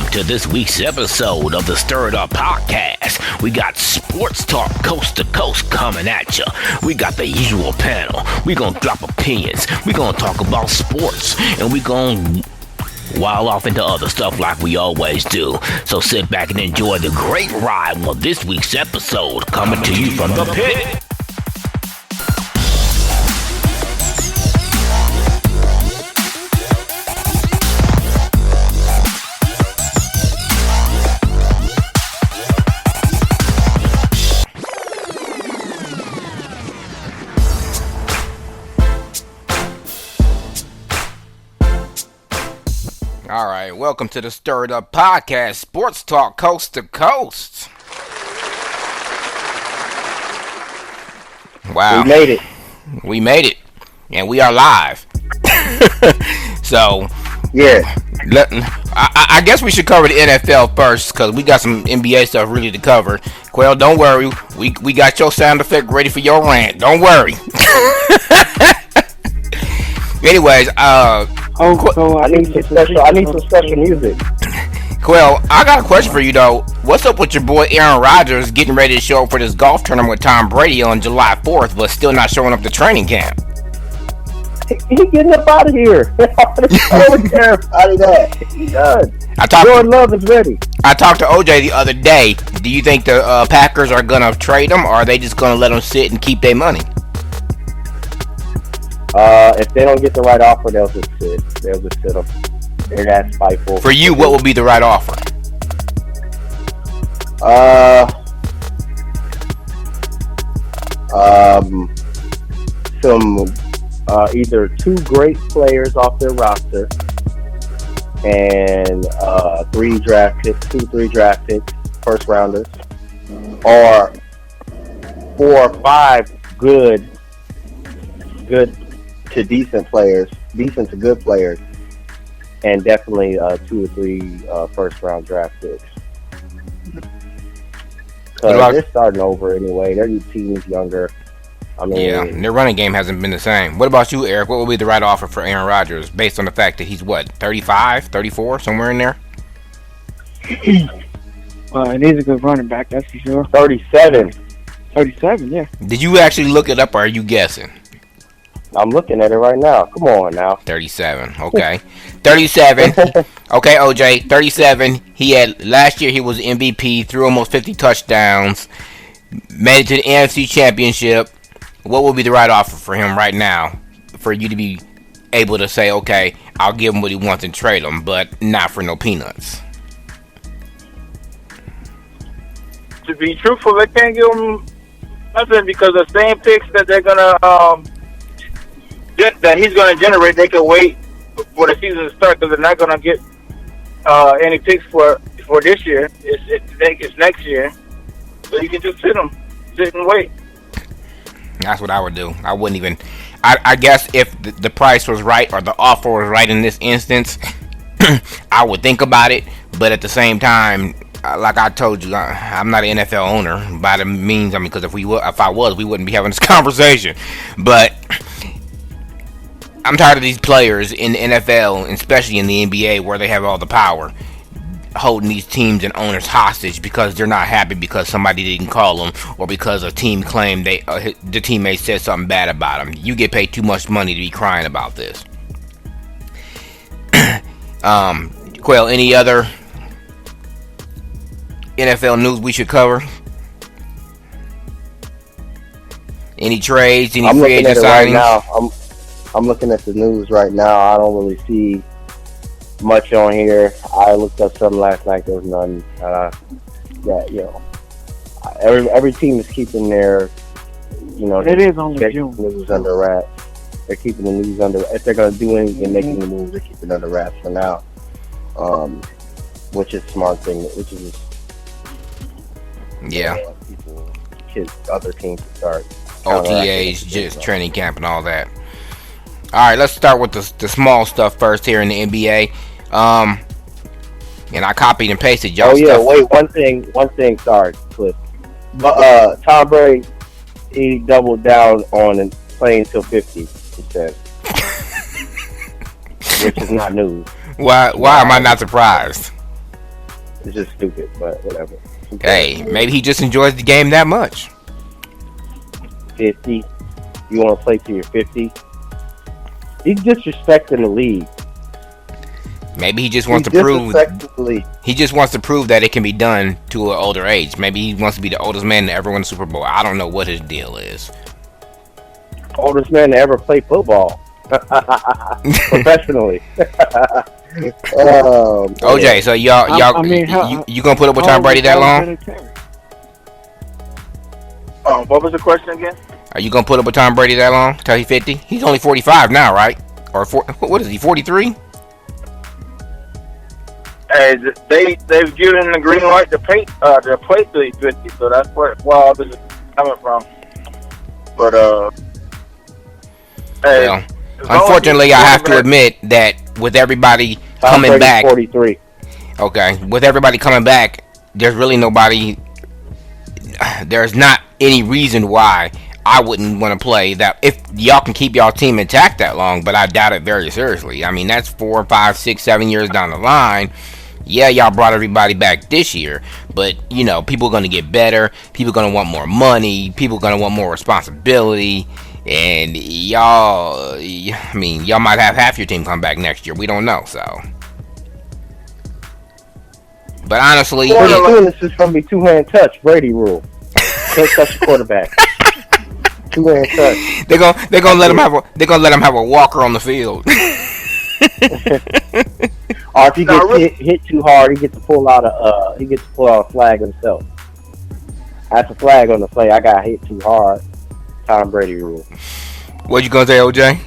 welcome to this week's episode of the Stirred Up Podcast. We got sports talk coast to coast coming at you. We got the usual panel. We gonna drop opinions. We gonna talk about sports, and we gonna wild off into other stuff like we always do. So sit back and enjoy the great ride of this week's episode coming to you from the pit. All right, welcome to the Stirred Up Podcast, sports talk coast to coast. Wow. We made it. And we are live. So, yeah. I guess we should cover the NFL first because we got some NBA stuff really to cover. Quail, don't worry. We got your sound effect ready for your rant. Don't worry. Anyways, so I need some special music. Well, I got a question for you though. What's up with your boy Aaron Rodgers getting ready to show up for this golf tournament with Tom Brady on July 4th, but still not showing up to training camp? He getting up out of here. I don't care out of that. He's done. Jordan Love is ready. I talked to OJ the other day. Do you think the Packers are gonna trade him, or are they just gonna let him sit and keep their money? If they don't get the right offer, they'll just sit. They'll just sit them. They're that spiteful. For you, what would be the right offer? Some either two great players off their roster and 3 draft picks, first rounders, or 4 or 5 good to decent to good players, and definitely 2 or 3 first round draft picks. Because they're starting over anyway. Their team is younger. I mean, yeah, their running game hasn't been the same. What about you, Eric? What would be the right offer for Aaron Rodgers based on the fact that he's 35, 34, somewhere in there? And he's a good running back, that's for sure. 37. 37, yeah. Did you actually look it up, or are you guessing? I'm looking at it right now. Come on now. 37. Okay. 37. Okay, OJ. 37. Last year he was MVP, threw almost 50 touchdowns, made it to the NFC Championship. What would be the right offer for him right now for you to be able to say, okay, I'll give him what he wants and trade him, but not for no peanuts? To be truthful, they can't give him nothing because the same picks that they're gonna that he's going to generate, they can wait for the season to start because they're not going to get any picks for this year. It's next year. So you can just sit and wait. That's what I would do. I wouldn't even... I guess if the price was right or the offer was right in this instance, I would think about it. But at the same time, like I told you, I'm not an NFL owner by the means. I mean, because if I was, we wouldn't be having this conversation. But I'm tired of these players in the NFL, especially in the NBA, where they have all the power, holding these teams and owners hostage because they're not happy because somebody didn't call them or because a team claimed the teammate said something bad about them. You get paid too much money to be crying about this. Quail, any other NFL news we should cover? Any trades? Any free agent signings? Right now. I'm looking at the news right now. I don't really see much on here. I looked up something last night. There was none. Every team is keeping their, it is only June. News under wraps. They're keeping the news under. If they're going to do anything, making the moves, they're keeping it under wraps for now. Which is a smart thing. Which is other teams to start OTAs, just training camp and all that. All right, let's start with the small stuff first here in the NBA. And I copied and pasted y'all stuff. Oh yeah, wait, one thing. Sorry, Cliff. Tom Brady, he doubled down on playing till 50. He said, which is not news. Why am I not surprised? It's just stupid, but whatever. Hey, maybe he just enjoys the game that much. 50. You want to play till you're 50? He's disrespecting the league. Maybe he just wants to prove. He just wants to prove that it can be done to an older age. Maybe he wants to be the oldest man to ever win the Super Bowl. I don't know what his deal is. Oldest man to ever play football professionally. OJ, so you gonna put up with Tom Brady that long? What was the question again? Are you gonna put up with Tom Brady that long till he's 50? He's only 45 now, right? Or what is he? 43? Hey, they've given the green light to play till he's 50, so that's where all this is coming from. But hey, well, unfortunately, I have to admit that with everybody coming back, 43. Okay, with everybody coming back, there's really nobody. There's not any reason why I wouldn't want to play that if y'all can keep y'all team intact that long, but I doubt it very seriously. I mean, that's 4, 5, 6, 7 years down the line. Yeah, y'all brought everybody back this year, but you know, people are going to get better. People are going to want more money. People are going to want more responsibility. And y'all, I mean, y'all might have half your team come back next year. We don't know, so. But honestly, this is going to be two-hand touch, Brady rule. Can't touch the quarterback. Two-hand touch. They're gonna let him have a walker on the field. Or if he gets hit too hard, he gets to pull out a flag himself. That's a flag on the play. I got hit too hard. Tom Brady rule. What you gonna say, OJ?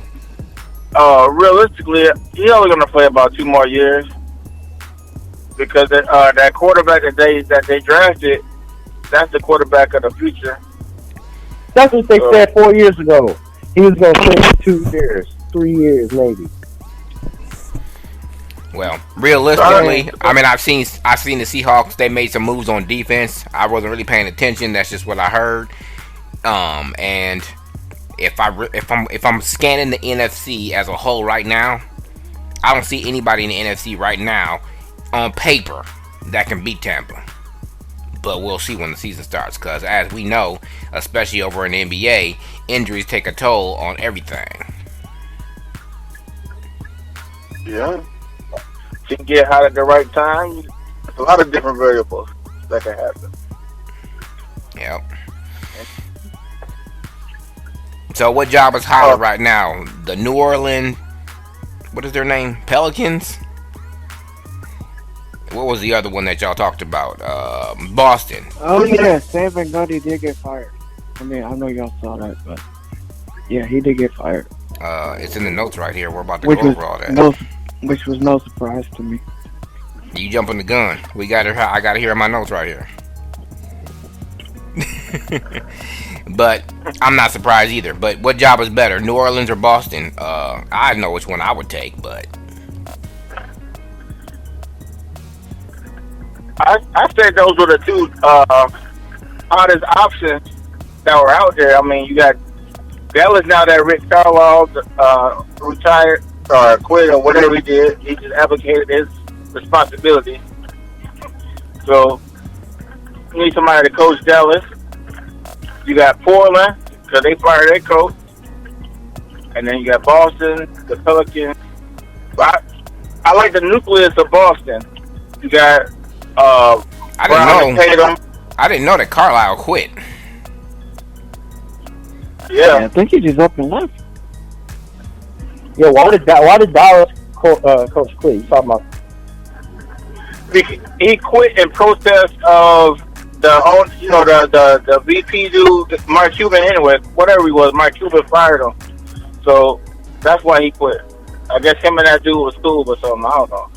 Realistically, he's only gonna play about 2 more years because that quarterback that they drafted, that's the quarterback of the future. That's what they said 4 years ago. He was gonna play for 2 years, 3 years maybe. Well, realistically, I mean, I've seen the Seahawks. They made some moves on defense. I wasn't really paying attention. That's just what I heard. And if I'm scanning the NFC as a whole right now, I don't see anybody in the NFC right now on paper that can beat Tampa. But we'll see when the season starts, because as we know, especially over in the NBA, injuries take a toll on everything. Yeah. If you can get hot at the right time, there's a lot of different variables that can happen. Yep. So what job is hotter right now? The New Orleans, what is their name? Pelicans? What was the other one that y'all talked about? Boston. Oh yeah, Sam Van Gundy did get fired. I mean, I know y'all saw that, but yeah, he did get fired. It's in the notes right here. We're about to go over all that. Which was no surprise to me. You jumping the gun. I got to hear my notes right here. But I'm not surprised either. But what job is better, New Orleans or Boston? I know which one I would take, but I said those were the two hottest options that were out there. I mean, you got Dallas now that Rick Carlisle retired or quit or whatever he did. He just abdicated his responsibility. So you need somebody to coach Dallas. You got Portland because they fired their coach, and then you got Boston, the Pelicans. I like the nucleus of Boston. You got I didn't know that Carlisle quit. Yeah, I think he just up and left. Yeah, why did Dallas coach quit? You talking about? He quit in protest of the VP dude, Mark Cuban. Anyway, whatever he was, Mark Cuban fired him. So that's why he quit. I guess him and that dude was cool or something. I don't know.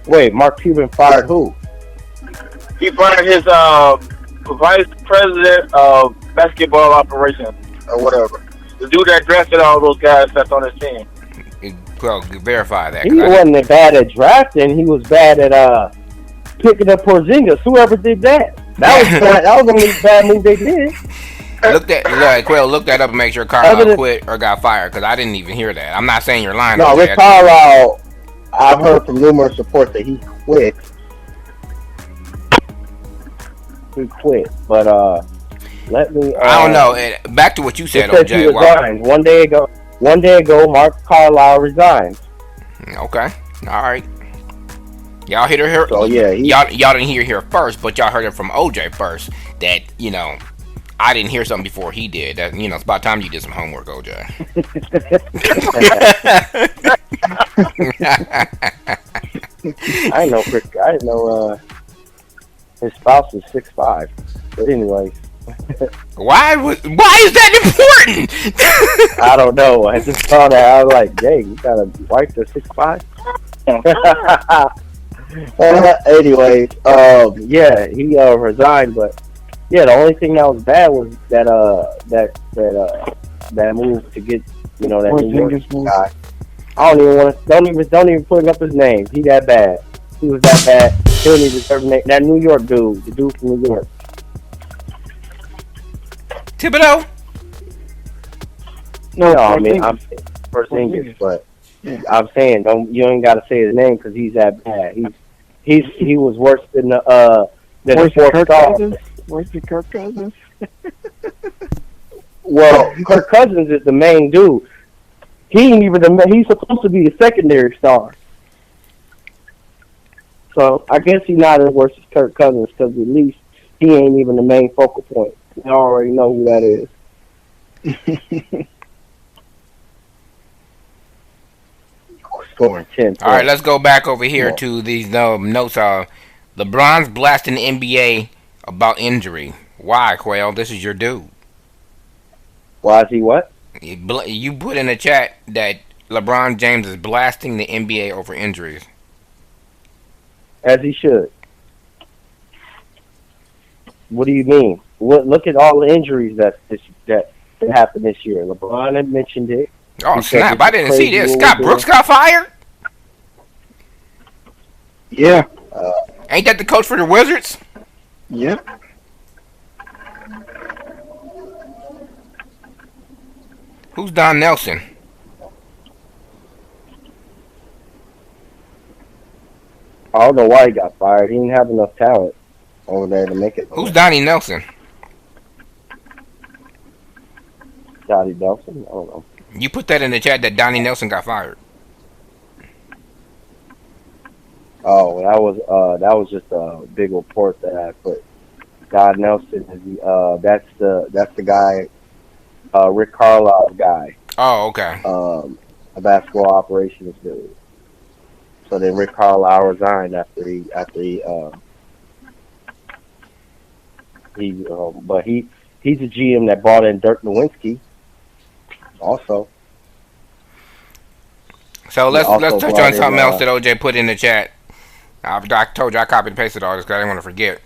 Wait, Mark Cuban fired who? He fired his vice president of basketball operations or whatever. The dude that drafted all those guys that's on his team. Well, verify that. He wasn't bad at drafting. He was bad at picking up Porzingis. Whoever did that. That was bad. That was the only bad move they did. Look that up and make sure Carlisle quit or got fired, because I didn't even hear that. I'm not saying you're lying. No, Rick Carlisle. I've heard from numerous reports that he quit. He quit, but let me. I don't know. Back to what you said, it says OJ. he resigned one day ago. One day ago, Mark Carlisle resigned. Okay. All right. Y'all heard it here. So yeah, y'all didn't hear here first, but y'all heard it from OJ first. That I didn't hear something before he did. That it's about time you did some homework, OJ. I didn't know his spouse was 6'5". But anyways. Why is that important? I don't know. I just saw that. I was like, dang, you got a wife that's 6'5"? Anyways, yeah, he resigned, but yeah, the only thing that was bad was that that move to get that New York guy. I don't even put up his name. He that bad. He was that bad. He don't even deserve name. That New York dude, the dude from New York. Thibodeau? No, I mean I'm Porzingis, but yeah. I'm saying you ain't got to say his name because he's that bad. He was worse than the fourth star. Where's the Kirk Cousins? Well, Kirk Cousins is the main dude. He ain't even he's supposed to be the secondary star. So I guess he's not as worse as Kirk Cousins because at least he ain't even the main focal point. You already know who that is. Scoring 10. All right, let's go back over here to these notes. LeBron's blasting the NBA about injury. Why, Quail? This is your dude. Why is he what? You put in the chat that LeBron James is blasting the NBA over injuries. As he should. What do you mean? Look at all the injuries that happened this year. LeBron had mentioned it. Oh, snap. I didn't see this. Scott Brooks got fired? Yeah. Ain't that the coach for the Wizards? Yep. Who's Don Nelson? I don't know why he got fired. He didn't have enough talent over there to make it. Who's Donnie Nelson? Donnie Nelson? I don't know. You put that in the chat that Donnie Nelson got fired. Oh, that was just a big report that I put. Don Nelson is that's the guy, Rick Carlisle's guy. Oh, okay. A basketball operations dude. So then Rick Carlisle resigned after he but he's a GM that brought in Dirk Nowitzki. Also. So let's touch on something else that OJ put in the chat. I told you I copied and pasted all this because I didn't want to forget.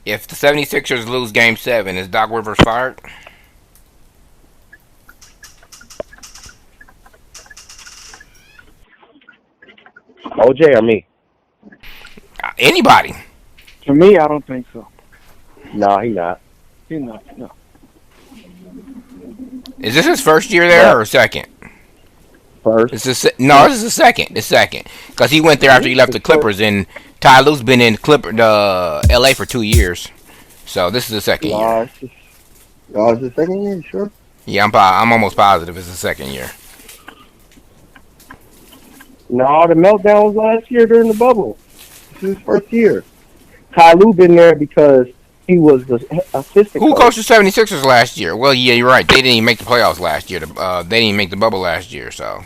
If the 76ers lose Game 7, is Doc Rivers fired? OJ or me? Anybody. For me, I don't think so. No, he's not. He's not. No. Is this his first year there or second? First. This is the second. The second, because he went there after he left the Clippers, and Ty Lue's been in LA for 2 years, so this is the second year. Oh, it's the second year, sure. Yeah, I'm almost positive it's the second year. No, the meltdown was last year during the bubble. This is his first year. Ty Lue been there because he was the assistant. Who coached the 76ers last year? Well, yeah, you're right. They didn't even make the playoffs last year. They didn't even make the bubble last year, so.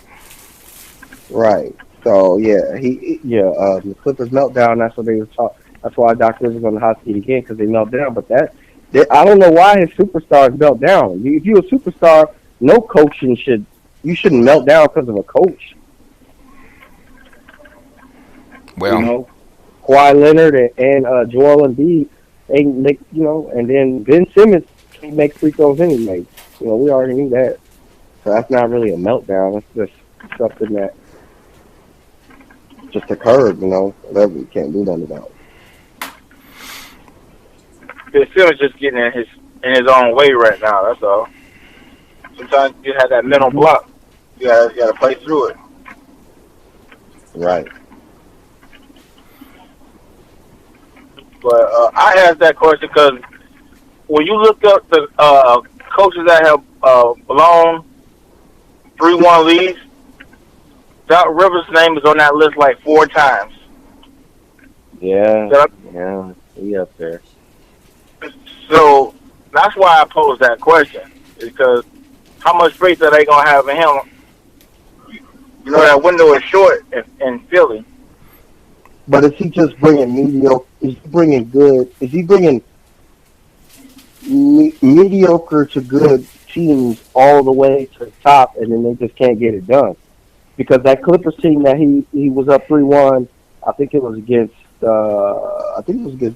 Right. So yeah, the Clippers meltdown. That's what they were talking. That's why Doc Rivers on the hot seat again because they melt down. But I don't know why his superstars melt down. If you're a superstar, no coaching you shouldn't melt down because of a coach. Well, Kawhi Leonard and Joel Embiid, they make and then Ben Simmons can't make free throws anyway. We already knew that. So that's not really a meltdown. That's just something that just occurred. That we can't do nothing about. Ben Simmons just getting in his own way right now. That's all. Sometimes you have that mental block. You gotta play through it. Right. But I asked that question because when you look up the coaches that have blown 3-1 leads, Doc Rivers' name is on that list like 4 times. Yeah, he up there. So that's why I posed that question, because how much faith are they gonna have in him? You know, that window is short in Philly. But is he just bringing mediocre? Is he bringing good? Is he bringing mediocre to good teams all the way to the top, and then they just can't get it done? Because that Clippers team that he was up 3-1, I think it was against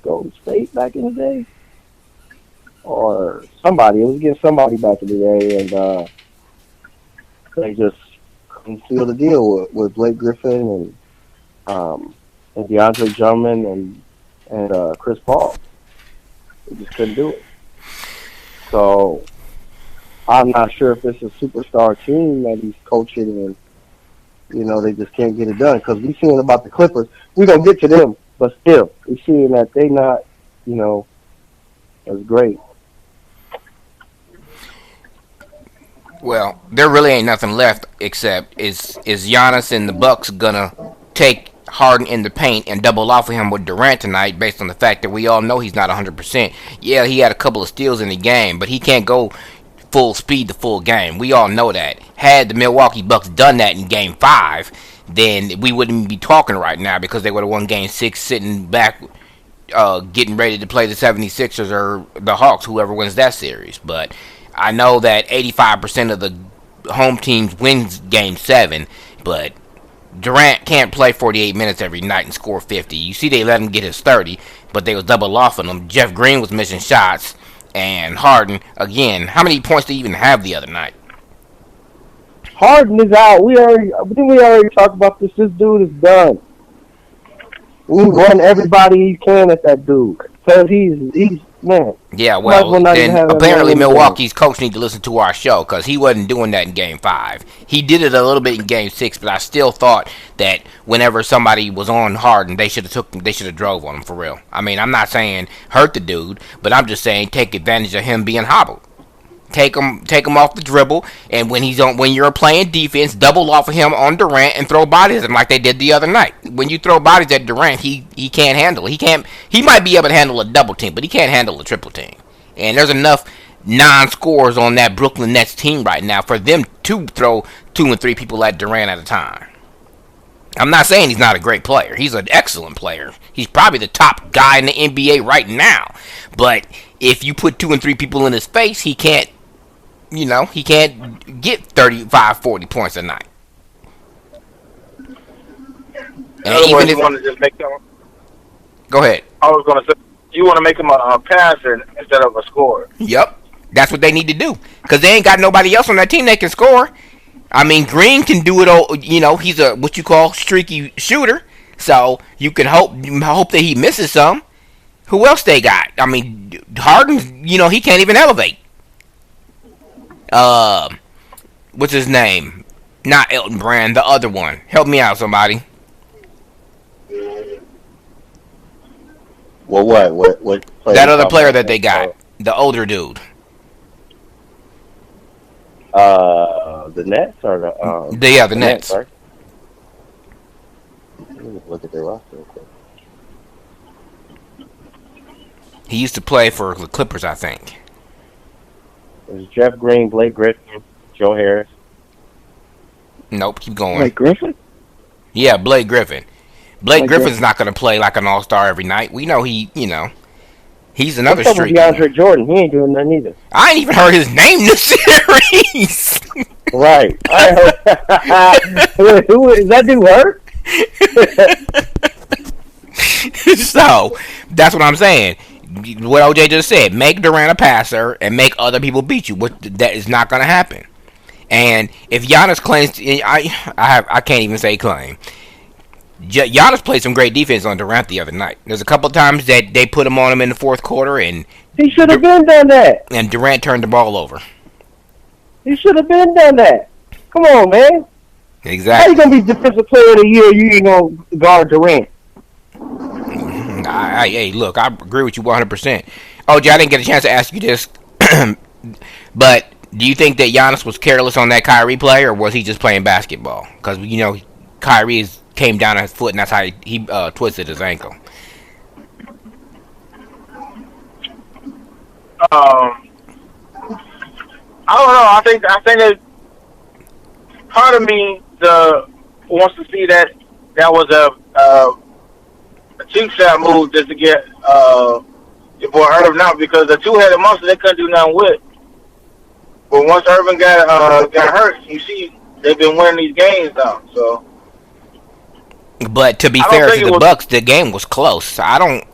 Golden State back in the day, or somebody. It was against somebody back in the day, and they just couldn't seal the deal with Blake Griffin and DeAndre Drummond and Chris Paul. They just couldn't do it. So I'm not sure if it's a superstar team that he's coaching, and they just can't get it done. Because we seeing about the Clippers, we gonna get to them, but still, we seeing that they not, as great. Well, there really ain't nothing left except is Giannis and the Bucks gonna take Harden in the paint and double off of him with Durant tonight, based on the fact that we all know he's not 100%. Yeah, he had a couple of steals in the game, but he can't go full speed the full game. We all know that. Had the Milwaukee Bucks done that in Game 5, then we wouldn't be talking right now, because they would have won Game 6 sitting back, getting ready to play the 76ers or the Hawks, whoever wins that series. But I know that 85% of the home teams wins Game 7, but Durant can't play 48 minutes every night and score 50. You see, they let him get his 30, but they was double off on him. Jeff Green was missing shots, and Harden, again, how many points did he even have the other night? Harden is out. We already talked about this. This dude is done. We run everybody he can at that dude, because he's man. Yeah, well, then apparently Milwaukee's coach need to listen to our show, because he wasn't doing that in Game 5. He did it a little bit in Game 6, but I still thought that whenever somebody was on Harden, they should have drove on him for real. I mean, I'm not saying hurt the dude, but I'm just saying take advantage of him being hobbled. Take him off the dribble, and when you're playing defense, double off of him on Durant and throw bodies at him like they did the other night. When you throw bodies at Durant, he can't handle it. He might be able to handle a double team, but he can't handle a triple team. And there's enough non-scorers on that Brooklyn Nets team right now for them to throw 2 and 3 people at Durant at a time. I'm not saying he's not a great player. He's an excellent player. He's probably the top guy in the NBA right now. But if you put 2 and 3 people in his face, he can't get 35, 40 points a night. And even if, want to just make him, go ahead. I was going to say, you want to make him a passer instead of a scorer. Yep, that's what they need to do, because they ain't got nobody else on that team that can score. I mean, Green can do it. He's a what you call streaky shooter, so you can hope that he misses some. Who else they got? I mean, Harden. He can't even elevate. What's his name? Not Elton Brand, the other one. Help me out, somebody. Well, what that other player that they got, the older dude. The Nets or the the Nets. Right? Let me look at their roster real quick. He used to play for the Clippers, I think. There's Jeff Green, Blake Griffin, Joe Harris. Nope, keep going. Blake Griffin? Yeah, Blake Griffin. Blake Griffin's not going to play like an all-star every night. We know he's another streak. DeAndre Jordan, he ain't doing nothing either. I ain't even heard his name this series. Right. I heard. Who is that dude hurt? So, that's what I'm saying. What OJ just said, make Durant a passer and make other people beat you. That is not going to happen. And if Giannis claims, I can't even say claim. Giannis played some great defense on Durant the other night. There's a couple of times that they put him on him in the fourth quarter, and he should have been done that. And Durant turned the ball over. He should have been done that. Come on, man. Exactly. How you gonna be defensive player of the year? You ain't gonna guard Durant. Hey, look, I agree with you 100%. Oh, Jay, I didn't get a chance to ask you this, but do you think that Giannis was careless on that Kyrie play, or was he just playing basketball? Because Kyrie came down on his foot, and that's how he twisted his ankle. I don't know. I think that part of me wants to see that was a cheap shot move just to get your boy Irvin out, because the two-headed monster they couldn't do nothing with. But once Irvin got hurt, you see they've been winning these games now. So, but to be fair to the Bucks, the game was close. I don't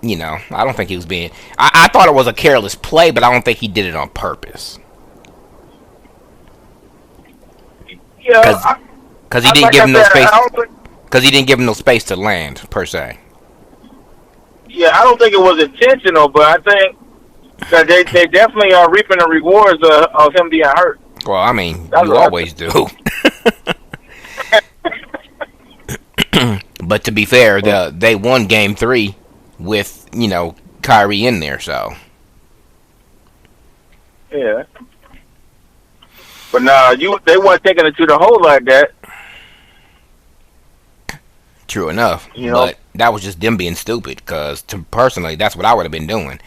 think he was being. I thought it was a careless play, but I don't think he did it on purpose. Yeah, because he didn't give him no space. Because he didn't give him no space to land per se. Yeah, I don't think it was intentional, but I think that they definitely are reaping the rewards of him being hurt. Well, I mean, you always do. But to be fair, they won Game 3 with Kyrie in there, so. Yeah. But nah, they weren't taking it to the hole like that. True enough, but that was just them being stupid. Because personally, that's what I would have been doing.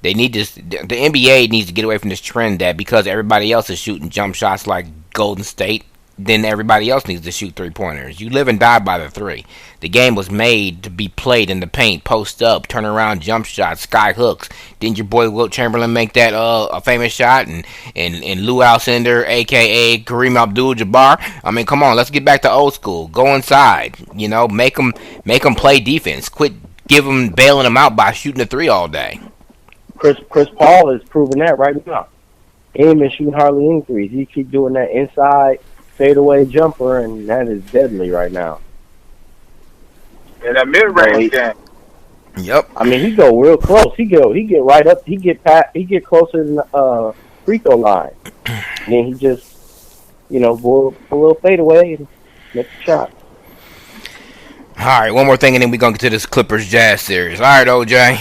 They need this. The NBA needs to get away from this trend that because everybody else is shooting jump shots like Golden State, then everybody else needs to shoot 3-pointers. You live and die by the three. The game was made to be played in the paint, post up, turn around, jump shots, sky hooks. Didn't your boy Wilt Chamberlain make that a famous shot? And Lou Alcindor, a.k.a. Kareem Abdul-Jabbar? I mean, come on, let's get back to old school. Go inside. Make them play defense. Quit bailing them out by shooting a three all day. Chris Paul is proving that right now. He ain't been shooting hardly any threes. He keep doing that inside fadeaway jumper, and that is deadly right now. And that mid-range game. Yep. I mean, he go real close. He get right up. He get closer than the free throw line. And then he just, go a little fadeaway and make the shot. All right, one more thing, and then we're gonna get to this Clippers Jazz series. All right, OJ.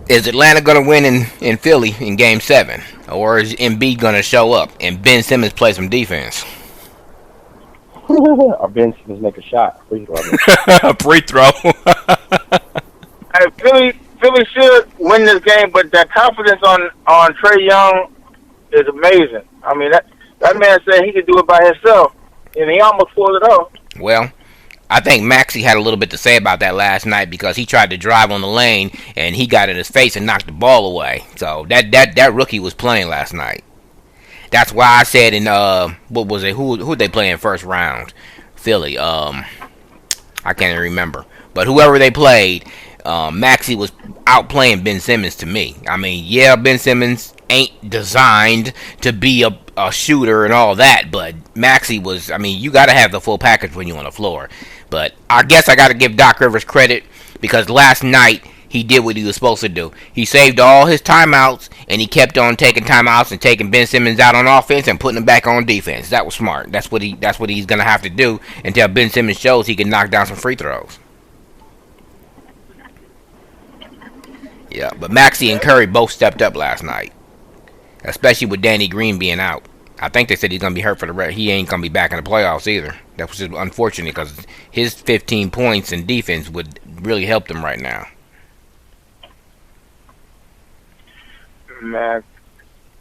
Is Atlanta going to win in Philly in Game 7? Or is Embiid going to show up and Ben Simmons play some defense? Or Ben Simmons make a shot. Free throw. Free throw. Philly should win this game, but that confidence on Trae Young is amazing. I mean, that man said he could do it by himself, and he almost pulled it off. Well, I think Maxey had a little bit to say about that last night because he tried to drive on the lane and he got in his face and knocked the ball away. So that rookie was playing last night. That's why I said in what was it? Who they play in first round? Philly. I can't even remember. But whoever they played, Maxey was outplaying Ben Simmons to me. I mean, yeah, Ben Simmons ain't designed to be a shooter and all that, but Maxey was. I mean, you got to have the full package when you're on the floor. But I guess I got to give Doc Rivers credit because last night he did what he was supposed to do. He saved all his timeouts and he kept on taking timeouts and taking Ben Simmons out on offense and putting him back on defense. That was smart. That's what he's gonna have to do until Ben Simmons shows he can knock down some free throws. Yeah, but Maxey and Curry both stepped up last night, especially with Danny Green being out. I think they said he's gonna be hurt for the rest. He ain't gonna be back in the playoffs either. That was just unfortunate because his 15 points in defense would really help them right now. Man,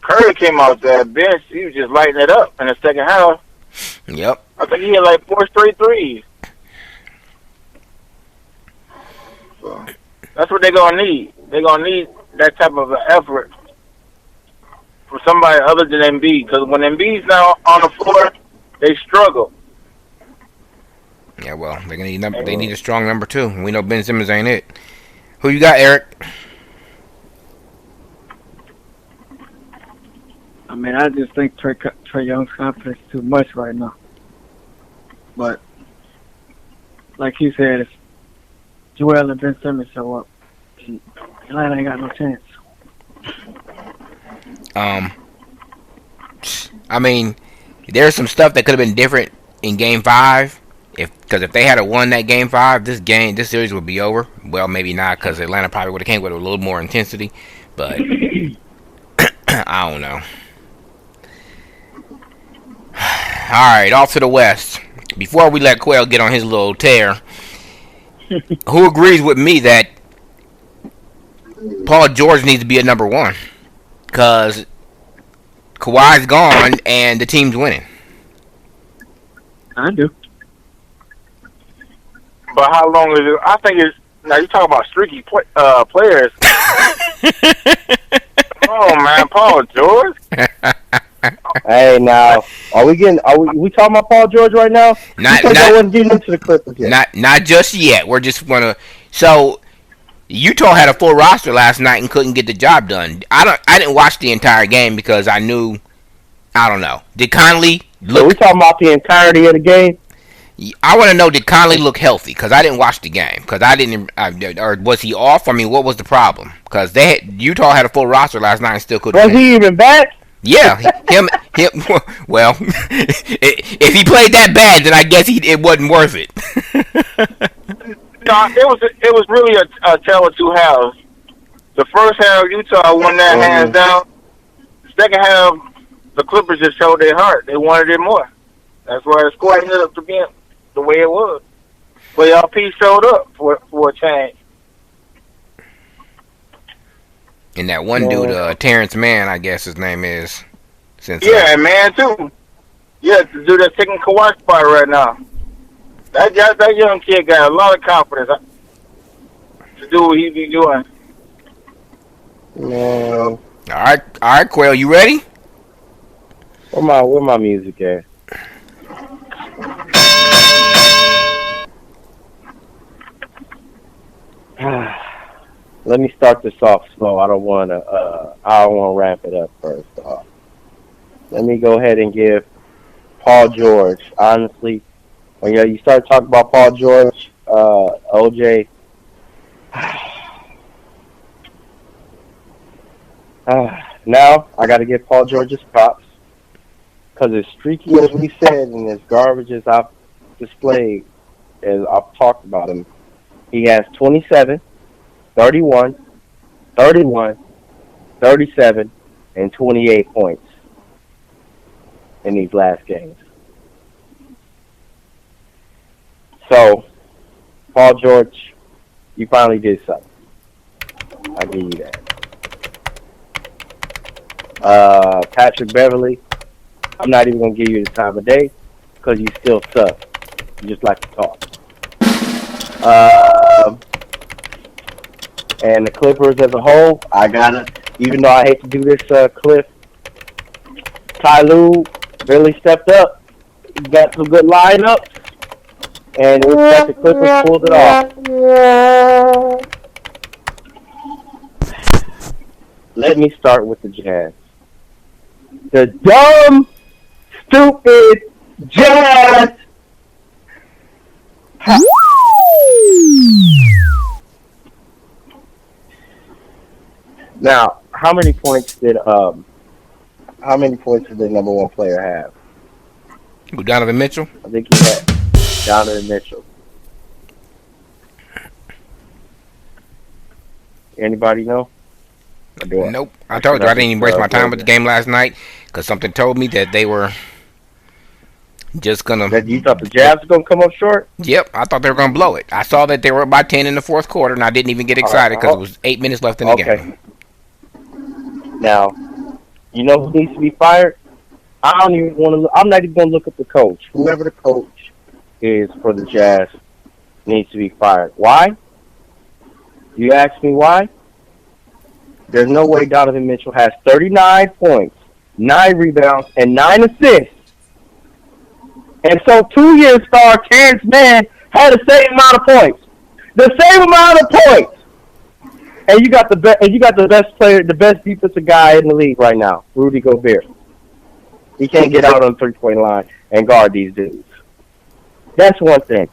Curry came out that bench. He was just lighting it up in the second half. Yep. I think he had like 4 straight threes. So that's what they're gonna need. They're gonna need that type of effort for somebody other than Embiid, because when Embiid's now on the floor, they struggle. Yeah, well, they need a strong number 2. And we know Ben Simmons ain't it. Who you got, Eric? I mean, I just think Trae Young's confidence is too much right now. But like you said, if Joel and Ben Simmons show up, Atlanta ain't got no chance. I mean, there's some stuff that could have been different in Game 5, Because if they had won that game 5, this series would be over. Well, maybe not, because Atlanta probably would have came with a little more intensity. But I don't know. All right, off to the West. Before we let Quail get on his little tear, who agrees with me that Paul George needs to be a number 1? Because Kawhi's gone and the team's winning. I do. But how long is it? I think it's now you talk about streaky players. Oh man, Paul George. Hey, now are we talking about Paul George right now? Not wasn't getting into the Clippers yet. Not just yet. We're just gonna. So Utah had a full roster last night and couldn't get the job done. I didn't watch the entire game because I knew. I don't know. Did Conley look? So we talking about the entirety of the game? I want to know, did Conley look healthy? Because I didn't watch the game. Because I didn't, or was he off? I mean, what was the problem? Because Utah had a full roster last night and still couldn't. Was he even back? Yeah, him. Well, if he played that bad, then I guess it wasn't worth it. No, it was really a tale of two halves. The first half, Utah won that hands down. Second half, the Clippers just showed their heart. They wanted it more. That's why the score ended up to being the way it was. But y'all P showed up for a change. And that one dude, Terrence Mann, I guess his name is. Yeah, man, too. Yeah, the dude that's taking Kawhi's spot right now. That young kid got a lot of confidence to do what he be doing. No. All right, Quail, you ready? Where my music at? Let me start this off slow. I don't want to wrap it up first off. Let me go ahead and give Paul George. Honestly, when you start talking about Paul George, OJ, now I got to give Paul George his props. Because as streaky as we said and as garbage as I've displayed, as I've talked about him, he has 27, 31, 31, 37, and 28 points in these last games. So, Paul George, you finally did something. I'll give you that. Patrick Beverly, I'm not even going to give you the time of day because you still suck. You just like to talk. And the Clippers as a whole, even though I hate to do this, Cliff, Ty Lue really stepped up. He got some good lineups, and it looks like the Clippers pulled it off. Let me start with the Jazz. The dumb, stupid Jazz. Now, how many points did the number 1 player have? Donovan Mitchell? I think he had Donovan Mitchell. Anybody know? Nope. I told you I didn't even waste my time with the game last night because something told me that they were just gonna. That you thought the Jazz were gonna come up short? Yep, I thought they were gonna blow it. I saw that they were by 10 in the fourth quarter, and I didn't even get excited because it was 8 minutes left in the game. Now, you know who needs to be fired? I don't even want to. I'm not even gonna look at the coach. Whoever the coach is for the Jazz needs to be fired. Why? You ask me why? There's no way Donovan Mitchell has 39 points, 9 rebounds, and 9 assists. And so 2-year star Terrence Mann had the same amount of points. The same amount of points. And you got the best player, the best defensive guy in the league right now, Rudy Gobert. He can't get out on the 3-point line and guard these dudes. That's one thing.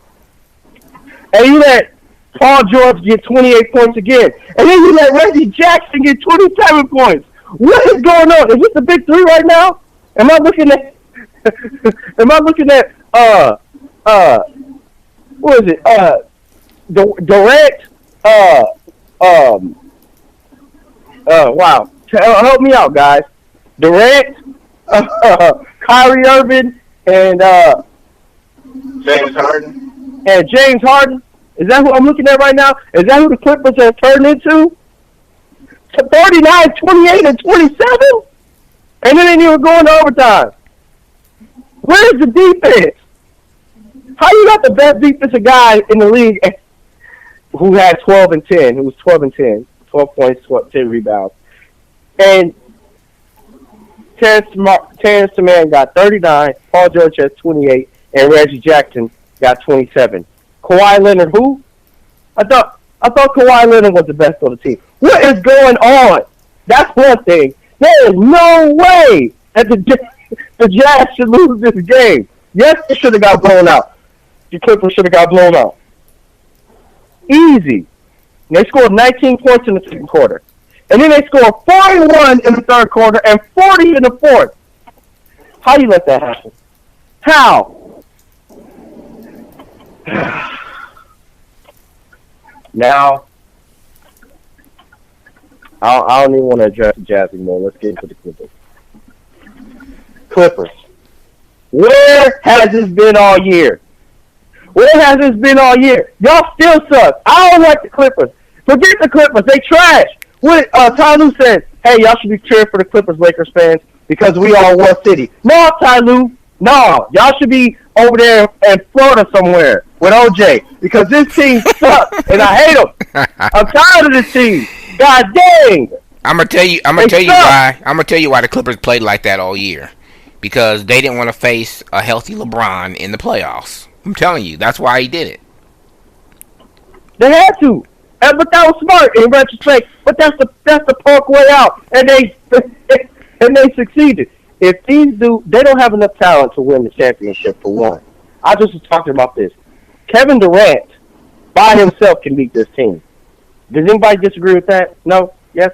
And you let Paul George get 28 points again. And then you let Reggie Jackson get 27 points. What is going on? Is this the big three right now? Am I looking at what is it? Durant. Wow. Help me out, guys. Durant, Kyrie Irving, and James Harden. and James Harden. Is that who I'm looking at right now? Is that who the Clippers have turned into? 39, 28, and 27? And it ain't even going to overtime. Where's the defense? How you got the best defensive guy in the league who had 12 and 10, who was 12 and 10, 12 points, 10 rebounds. And Terrence Mann got 39, Paul George has 28, and Reggie Jackson got 27. Kawhi Leonard, who? I thought Kawhi Leonard was the best on the team. What is going on? That's one thing. There is no way that the Jazz should lose this game. Yes, they should have got blown out. The Clippers should have got blown out. Easy. And they scored 19 points in the second quarter. And then they scored 41 in the third quarter and 40 in the fourth. How do you let that happen? How? Now, I don't even want to address the Jazz anymore. Let's get into the Clippers. Clippers. Where has this been all year? Where has this been all year? Y'all still suck. I don't like the Clippers. Forget the Clippers. They trash. What Ty Lue said, hey, y'all should be cheering for the Clippers, Lakers fans, because we are one city. No, Ty Lue. No. Y'all should be over there in Florida somewhere with OJ, because this team sucks, and I hate them. I'm tired of this team. God dang. I'm gonna tell you why. I'm gonna tell you why the Clippers played like that all year. Because they didn't want to face a healthy LeBron in the playoffs. I'm telling you, that's why he did it. They had to. But that was smart in retrospect. But that's the punk way out. And they succeeded. If these dudes, they don't have enough talent to win the championship for one. I just was talking about this. Kevin Durant by himself can beat this team. Does anybody disagree with that? No? Yes?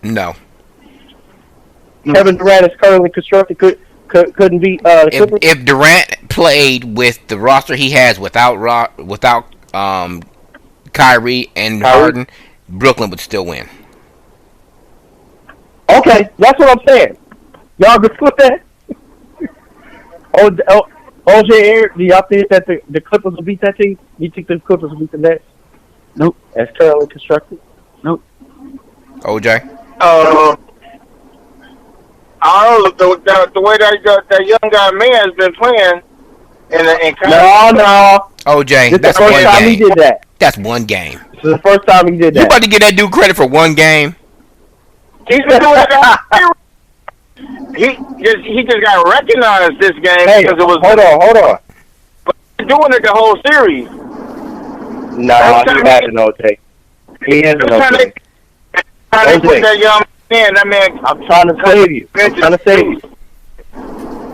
No. Kevin Durant is currently constructed. Couldn't beat if Durant played with the roster he has without Kyrie and Harden, Brooklyn would still win. Okay, that's what I'm saying. Y'all agree with that? OJ Eric, do y'all think that the Clippers will beat that team? You think the Clippers will beat the Nets? Nope. As currently constructed? Nope. OJ? I don't know the way that young guy man has been playing in No. OJ, This is that's the first one time he game. did that. That's one game. This is the first time he did that. You about to give that dude credit for one game? He's been doing it. He just got recognized this game because it was. Hold on. He's doing it the whole series. No, he hasn't, OJ. He hasn't, OJ. Trying to put that young man, I'm trying to save you.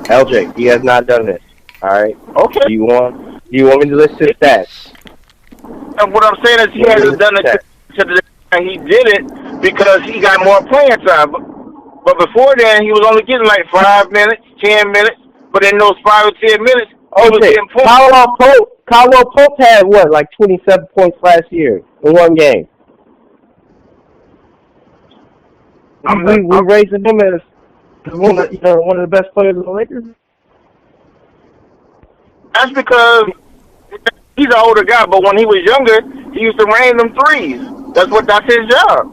LJ, he has not done this. All right. Okay. Do you want me to list his stats? And what I'm saying is he hasn't done it to the. He did it because he got more playing time. But before then, he was only getting like 5 minutes, 10 minutes. But in those 5 or 10 minutes, he was getting points. Caldwell Pope had what, like 27 points last year in one game. We raising him as one of the best players in the Lakers. That's because he's an older guy, but when he was younger, he used to rain them threes. That's his job.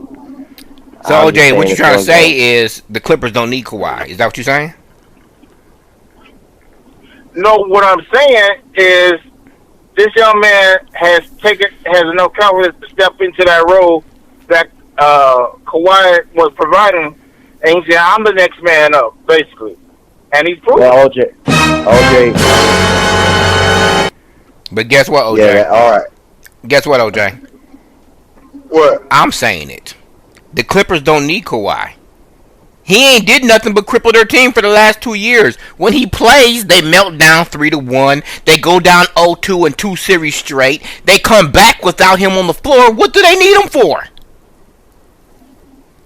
So, OJ, what you're trying to say is the Clippers don't need Kawhi. Is that what you're saying? No, what I'm saying is this young man has enough confidence to step into that role that Kawhi was providing, and he said, I'm the next man up, basically. And he's proven. Well, OJ. But guess what, OJ? Yeah, all right. Guess what, OJ? What? I'm saying it. The Clippers don't need Kawhi. He ain't did nothing but cripple their team for the last 2 years. When he plays, they melt down 3-1. They go down 0-2 in 2 series straight. They come back without him on the floor. What do they need him for?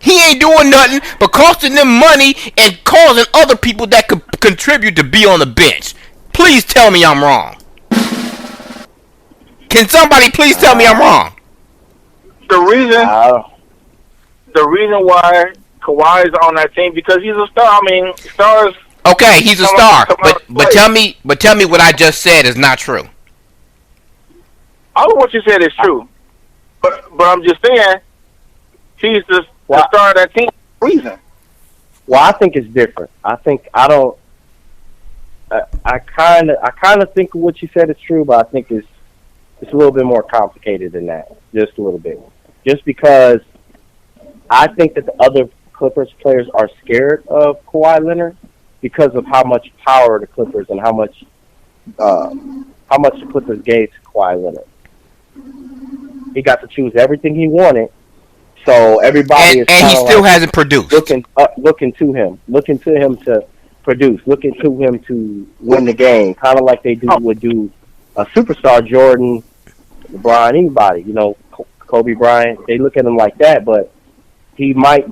He ain't doing nothing but costing them money and causing other people that could contribute to be on the bench. Please tell me I'm wrong. Can somebody please tell me I'm wrong? The reason Uh, why Kawhi is on that team because he's a star. I mean, stars. Okay, he's a come star, come out but and play. tell me what I just said is not true. All of what you said is true, but I'm just saying he's the star of that team. Reason. well, I think it's different. I think I don't. I kind of think what you said is true, but I think it's a little bit more complicated than that. Just a little bit. Just because I think that the other Clippers players are scared of Kawhi Leonard because of how much power the Clippers and how much the Clippers gave to Kawhi Leonard. He got to choose everything he wanted, so everybody And is he kinda still like hasn't produced. looking to him to produce, looking to him to win the game, kind of like they would do a superstar, Jordan, LeBron, anybody, Kobe Bryant. They look at him like that, but he might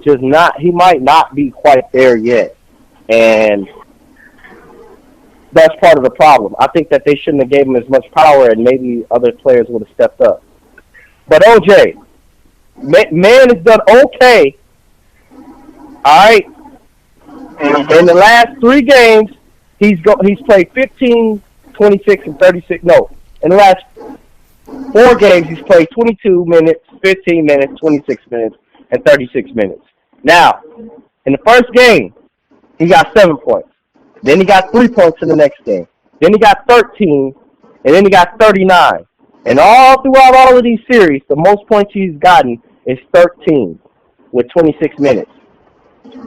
not be quite there yet, and that's part of the problem. I think that they shouldn't have gave him as much power, and maybe other players would have stepped up. But OJ, man has done okay. All right. In the last 3 games, he's played 15, 26, and 36. No, in the last 4 games, he's played 22 minutes, 15 minutes, 26 minutes, and 36 minutes. Now, in the first game, he got 7 points. Then he got 3 points in the next game. Then he got 13, and then he got 39. And all throughout all of these series, the most points he's gotten is 13 with 26 minutes.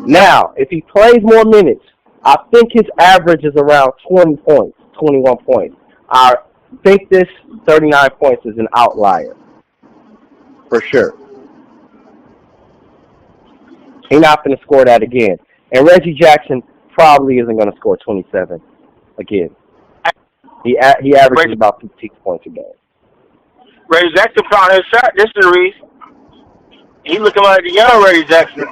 Now, if he plays more minutes, I think his average is around 20 points, 21 points. I think this 39 points is an outlier, for sure. He's not going to score that again. And Reggie Jackson probably isn't going to score 27 again. He averages about 15 points a game. Reggie Jackson found his shot this series. He looking like the young Reggie Jackson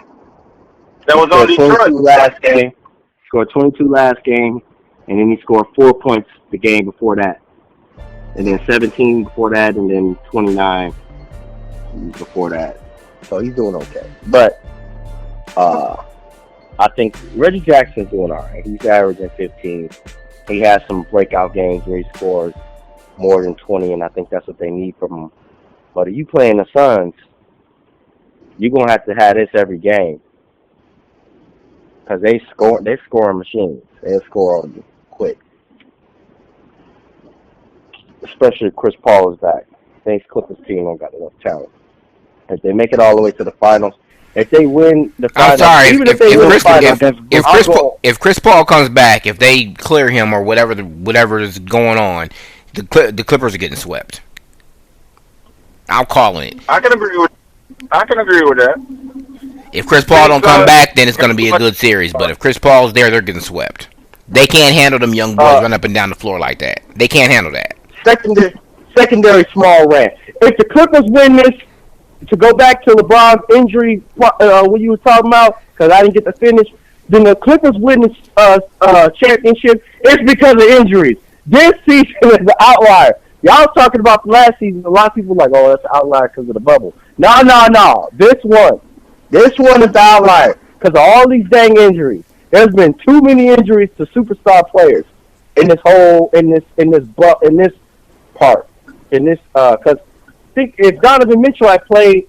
that was on Detroit. Scored 22 last game, and then he scored 4 points the game before that, and then 17 before that, and then 29 before that. So he's doing okay. But I think Reggie Jackson's doing all right. He's averaging 15. He has some breakout games where he scores more than 20, and I think that's what they need from him. But if you playing the Suns, you're going to have this every game. Because they're scoring machines. They'll score on you quick. Especially if Chris Paul is back. I think Clippers team don't got enough talent. If they make it all the way to the finals, if they win the finals, I'm sorry. even if they win the finals, if Chris Paul comes back, if they clear him or whatever is going on, the Clippers are getting swept. I'm calling it. I can agree with that. If Chris Paul don't come back, then it's going to be a good series. But if Chris Paul's there, they're getting swept. They can't handle them young boys running up and down the floor like that. They can't handle that. Secondary small rant. If the Clippers win this, to go back to LeBron's injury, what you were talking about, because I didn't get to finish, then the Clippers win this championship, it's because of injuries. This season is the outlier. Y'all talking about the last season, a lot of people are like, oh, that's an outlier because of the bubble. No. This one is the outlier because of all these dang injuries. There's been too many injuries to superstar players in this part. Because think if Donovan Mitchell had played,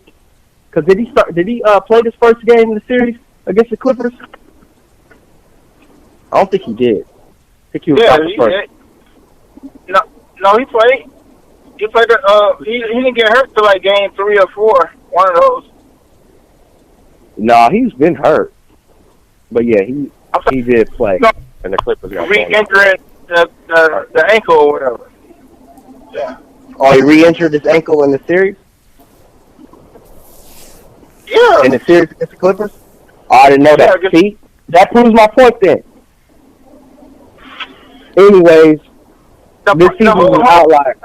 because did he play this first game in the series against the Clippers? I don't think he did. I think he was out the first. No, he played. He played. He didn't get hurt till like game 3 or 4. One of those. No, he's been hurt. But yeah, he did play. No, and the Clippers got re-injured the ankle or whatever. Yeah. Oh, he re-injured his ankle in the series? Yeah. In the series against the Clippers? Oh, I didn't know that. Yeah, see? That proves my point then. Anyways, this season is an outlier.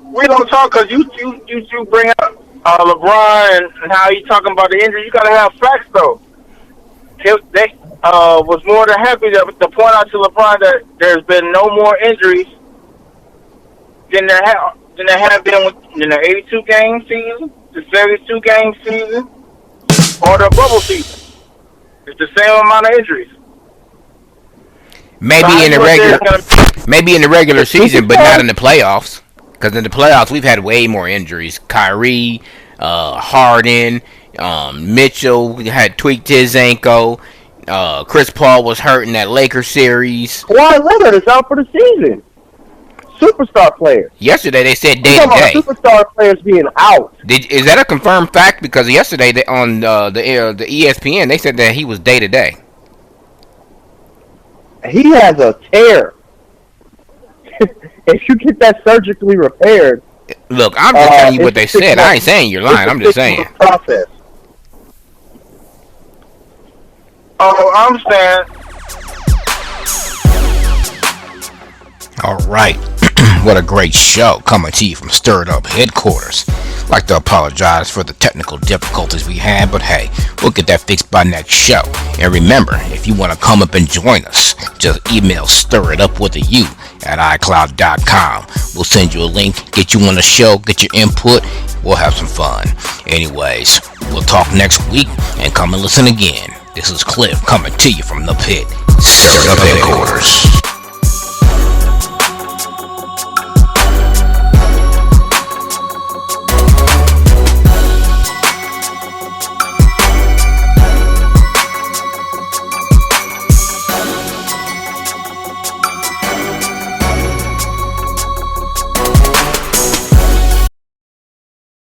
We don't talk because you bring up LeBron and how he talking about the injury. You got to have facts, though. They was more than happy to point out to LeBron that there's been no more injuries than than they have been in the 82 game season, the 72 game season, or the bubble season. It's the same amount of injuries. Maybe in the regular season, but not in the playoffs. Because in the playoffs, we've had way more injuries. Kyrie, Harden, Mitchell had tweaked his ankle. Chris Paul was hurt in that Lakers series. Kawhi Leonard is out for the season. Superstar player. Yesterday they said day to day. Superstar players being out. Is that a confirmed fact? Because yesterday on the ESPN they said that he was day to day. He has a tear. If you get that surgically repaired. Look, I'm just telling you what they said. I ain't saying you're lying. I'm just saying. Process. Oh, I understand. All right. What a great show coming to you from Stirred Up headquarters. I'd like to apologize for the technical difficulties we had, but hey, we'll get that fixed by next show. And remember, if you want to come up and join us, just email stirritupwithayou@icloud.com. We'll send you a link, get you on the show, get your input. We'll have some fun. Anyways, we'll talk next week and come and listen again. This is Cliff coming to you from the pit. Stirred Up headquarters.